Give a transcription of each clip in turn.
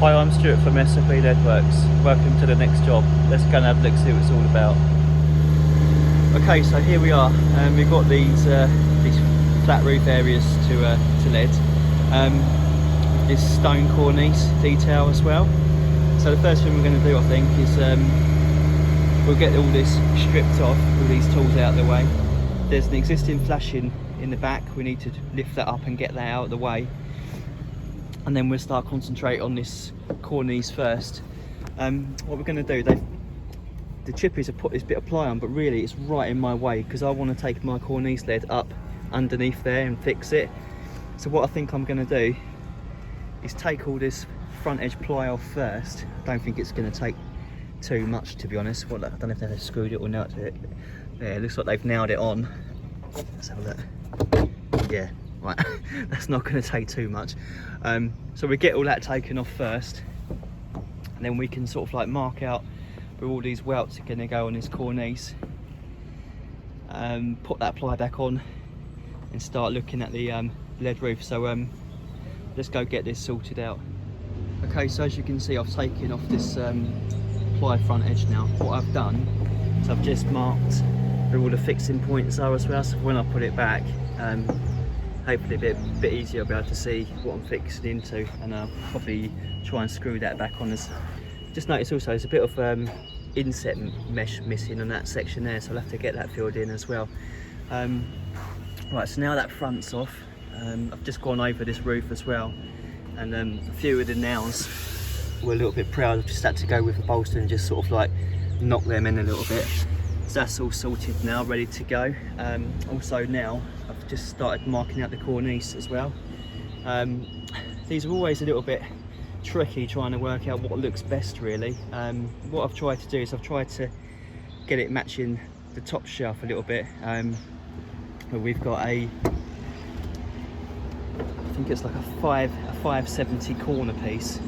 Hi, I'm Stuart from S&B Leadworks. Welcome to the next job. Let's go and have a look, see what it's all about. Okay, so here we are. We've got these flat roof areas to lead. This stone cornice detail as well. So the first thing we're going to do, I think, is we'll get all this stripped off, all these tools out of the way. There's an existing flashing in the back. We need to lift that up and get that out of the way. And then we'll start concentrate on this cornice first. What we're going to do, the chippies have put this bit of ply on, but really it's right in my way because I want to take my cornice lead up underneath there and fix it. So what I think I'm going to do is take all this front edge ply off first. I don't think it's going to take too much, to be honest. Well, I don't know if they've screwed it or nailed it. Yeah, it looks like they've nailed it on. Let's have a look. Yeah. Right, that's not going to take too much. So we get all that taken off first, and then we can sort of like mark out where all these welts are going to go on this cornice. Put that ply back on and start looking at the lead roof. So let's go get this sorted out. Okay, so as you can see, I've taken off this ply front edge now. What I've done is I've just marked where all the fixing points are as well, so when I put it back, hopefully a bit easier, I'll be able to see what I'm fixing into, and I'll probably try and screw that back on. Just notice also there's a bit of inset mesh missing on that section there, so I'll have to get that filled in as well. Right, so now that front's off, I've just gone over this roof as well, and a few of the nails were a little bit proud. I've just had to go with a bolster and just sort of like knock them in a little bit. So that's all sorted now, ready to go. Also now I've just started marking out the cornice as well. These are always a little bit tricky, trying to work out what looks best really. What I've tried to do is I've tried to get it matching the top shelf a little bit. Where we've got I think it's like a 570 corner piece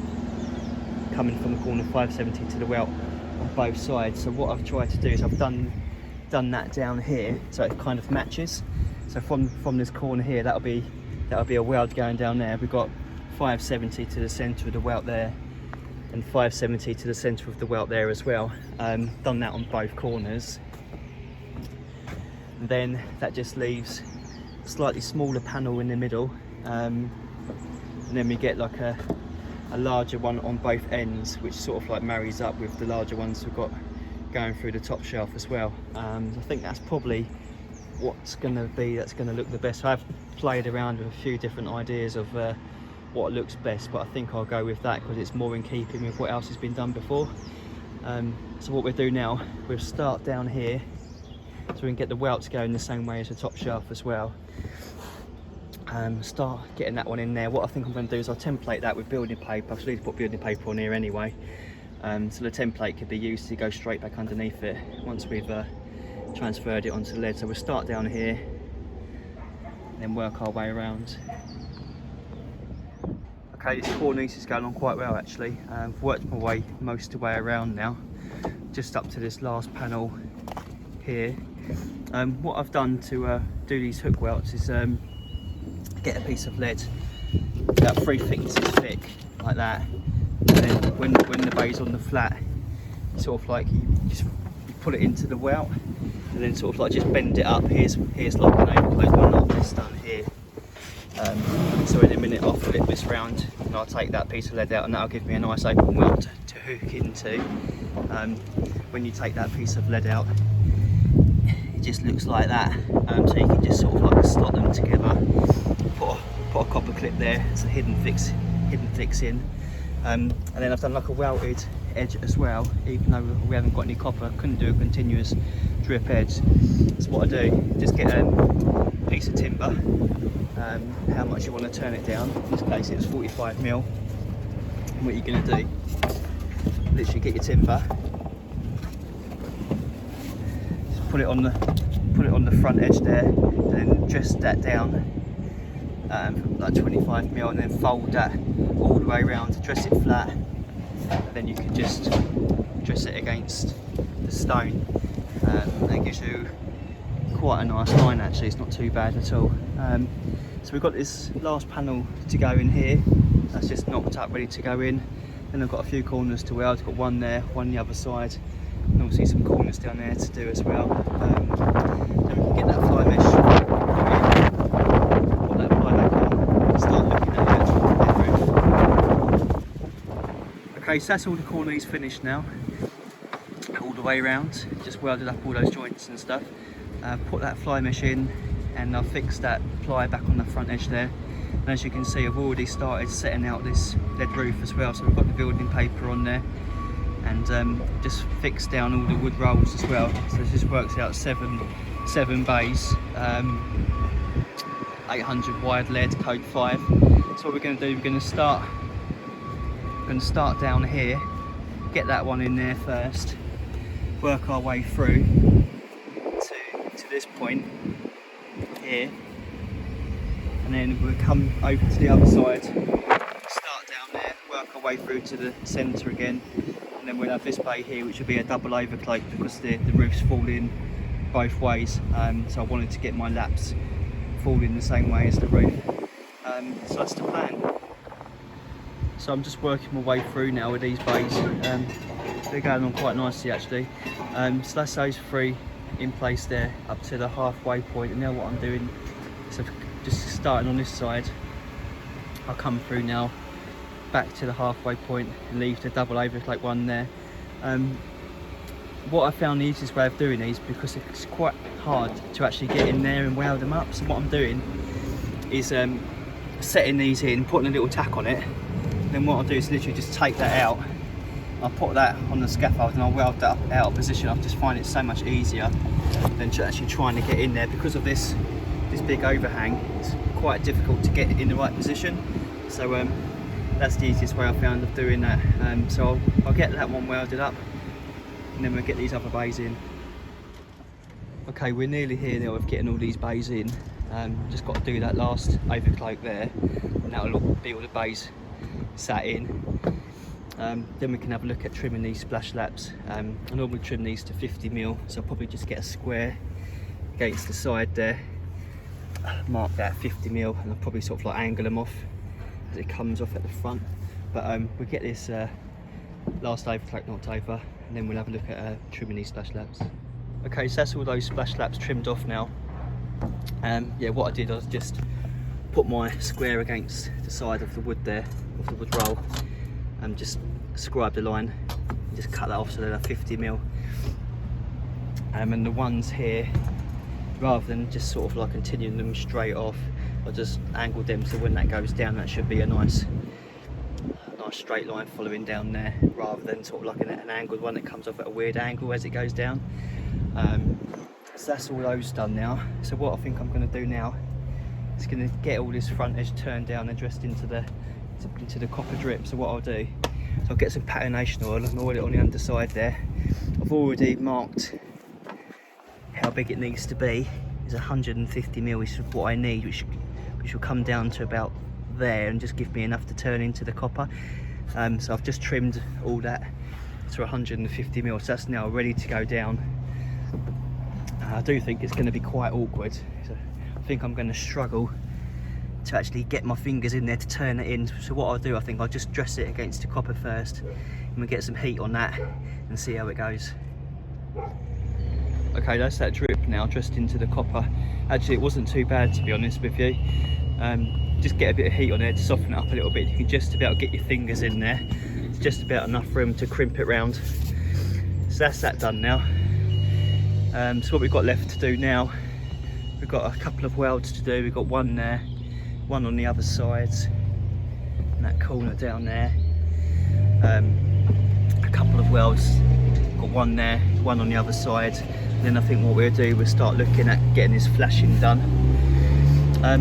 coming from the corner 570 to the welt on both sides. So what I've tried to do is I've done that down here so it kind of matches. So from this corner here, that'll be a weld going down there. We've got 570 to the centre of the welt there, and 570 to the centre of the welt there as well. Done that on both corners. And then that just leaves a slightly smaller panel in the middle, and then we get like a larger one on both ends, which sort of like marries up with the larger ones we've got going through the top shelf as well. I think that's probably what's going to look the best. I've played around with a few different ideas of what looks best, but I think I'll go with that because it's more in keeping with what else has been done before. So what we'll do now, we'll start down here so we can get the welts going the same way as the top shelf as well. Start getting that one in there. What I think I'm going to do is I'll template that with building paper. I should need to put building paper on here anyway, so the template could be used to go straight back underneath it once we've transferred it onto the lead. So we'll start down here and then work our way around. Okay, this cornice is going on quite well actually. I've worked my way most of the way around now, just up to this last panel here. What I've done to do these hook welts is get a piece of lead about 3 thicknesses thick like that, and then when the bay's on the flat, sort of like you put it into the welt and then sort of like just bend it up. Here's like an overclose one like this done here. So in a minute I'll flip this round and I'll take that piece of lead out, and that'll give me a nice open welt to hook into. When you take that piece of lead out, it just looks like that. So you can just sort of like slot them together. Put a copper clip there, it's a hidden fix in, and then I've done like a welted edge as well. Even though we haven't got any copper, I couldn't do a continuous drip edge. So what I do, just get a piece of timber, how much you want to turn it down. In this case it was 45mm. And what you're going to do, literally get your timber, just put it on the front edge there, and then dress that down like 25mm, and then fold that all the way around to dress it flat. And then you can just dress it against the stone. That gives you quite a nice line actually, it's not too bad at all. So we've got this last panel to go in here, that's just knocked up ready to go in. Then I've got a few corners to weld. I've got one there, one on the other side, and obviously some corners down there to do as well. Then we can get that fly mesh, put that fly back on, and start looking at the actual bed roof. Okay, so that's all the Cornice finished now, all the way around. Just welded up all those joints and stuff. Put that fly mesh in, and I've fixed that ply back on the front edge there. And as you can see, I've already started setting out this lead roof as well, so we've got the building paper on there, and just fixed down all the wood rolls as well. So this just works out seven bays, 800 wide lead, code 5. So what we're going to do, we're going to start down here, get that one in there first, work our way through to this point here, and then we'll come over to the other side, start down there, work our way through to the centre again, and then we'll have this bay here, which will be a double overcloak because the roof's falling both ways. So I wanted to get my laps falling the same way as the roof. So that's the plan. So I'm just working my way through now with these bays. They're going on quite nicely actually. So that's those 3 in place there up to the halfway point, and now what I'm doing is just starting on this side. I'll come through now back to the halfway point and leave the double overcloak one there. What I found the easiest way of doing these, because it's quite hard to actually get in there and weld them up, so what I'm doing is setting these in, putting a little tack on it, and then what I'll do is literally just take that out. I'll put that on the scaffold and I'll weld that up out of position. I just find it so much easier than actually trying to get in there. Because of this big overhang, it's quite difficult to get in the right position. So that's the easiest way I found of doing that. So I'll get that one welded up, and then we'll get these other bays in. Okay, we're nearly here now of getting all these bays in. Just got to do that last overcloak there, and that'll be all the bays sat in. Then we can have a look at trimming these splash laps. I normally trim these to 50mm, so I'll probably just get a square against the side there, mark that 50mm, and I'll probably sort of like angle them off as it comes off at the front. But we'll get this last overcloak knocked over, and then we'll have a look at trimming these splash laps. Okay, so that's all those splash laps trimmed off now. Yeah, what I did was just put my square against the side of the wood there, of the wood roll, and just scribe the line, just cut that off so they're 50mm. And the ones here, rather than just sort of like continuing them straight off, I'll just angle them so when that goes down, that should be a nice straight line following down there, rather than sort of like an angled one that comes off at a weird angle as it goes down. So that's all those done now. So what I think I'm going to do now is going to get all this front edge turned down and dressed into the copper drip. So what I'll do is I'll get some patination oil and oil it on the underside there. I've already marked how big it needs to be. It's 150mm, which is what I need, which will come down to about there and just give me enough to turn into the copper. So I've just trimmed all that to 150mm, so that's now ready to go down. I do think it's going to be quite awkward, so I think I'm going to struggle to actually get my fingers in there to turn it in. So what I'll do, I think I'll just dress it against the copper first, and we'll get some heat on that and see how it goes. Okay, that's that drip now dressed into the copper. Actually, it wasn't too bad, to be honest with you. Just get a bit of heat on there to soften it up a little bit. You can just about get your fingers in there. It's just about enough room to crimp it round. So that's that done now. So what we've got left to do now, we've got a couple of welds to do. We've got one there, one on the other side, and that corner down there. A couple of welds, got one there, one on the other side. And then I think what we'll do, we'll start looking at getting this flashing done. I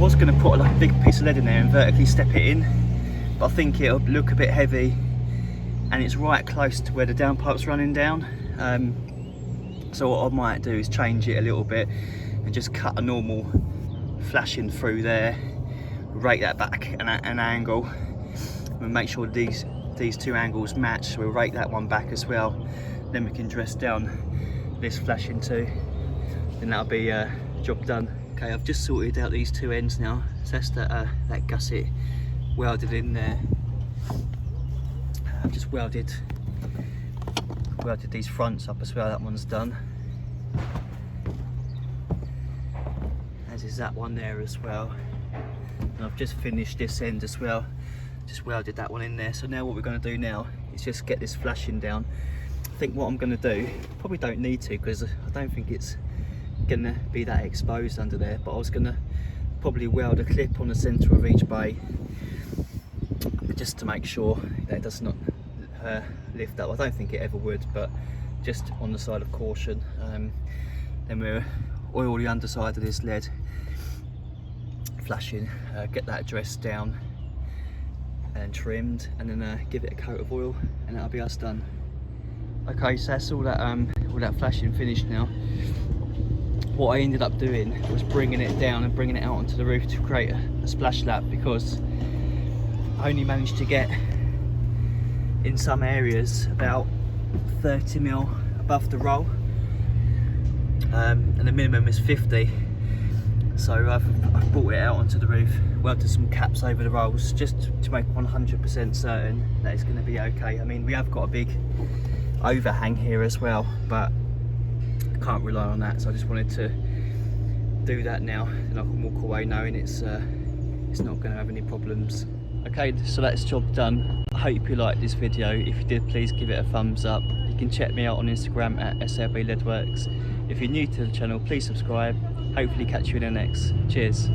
was going to put like a big piece of lead in there and vertically step it in, but I think it'll look a bit heavy, and it's right close to where the downpipe's running down. So what I might do is change it a little bit and just cut a normal flashing through there, rake that back at an angle, and make sure these two angles match. So we'll rake that one back as well. Then we can dress down this flashing too, and that'll be job done. Okay, I've just sorted out these two ends now. So that's that gusset welded in there. I've just welded these fronts up as well. That one's done, as is that one there as well. And I've just finished this end as well, just welded that one in there. So now what we're going to do now is just get this flashing down. I think what I'm going to do, probably don't need to because I don't think it's going to be that exposed under there, but I was going to probably weld a clip on the centre of each bay just to make sure that it does not lift up. I don't think it ever would, but just on the side of caution. Then we'll oil the underside of this lead flashing, get that dressed down and trimmed, and then give it a coat of oil, and that'll be us done. Okay, so that's all that flashing finished now. What I ended up doing was bringing it down and bringing it out onto the roof to create a splash lap, because I only managed to get in some areas about 30mm above the roll, and the minimum is 50. So I've brought it out onto the roof, welded some caps over the rolls just to make 100% certain that it's going to be okay. I mean, we have got a big overhang here as well, but I can't rely on that, so I just wanted to do that now, and I can walk away knowing it's not going to have any problems. Okay, so that's job done. I hope you liked this video. If you did, please give it a thumbs up. You can check me out on Instagram at SLB Leadworks. If you're new to the channel, please subscribe. Hopefully catch you in the next. Cheers.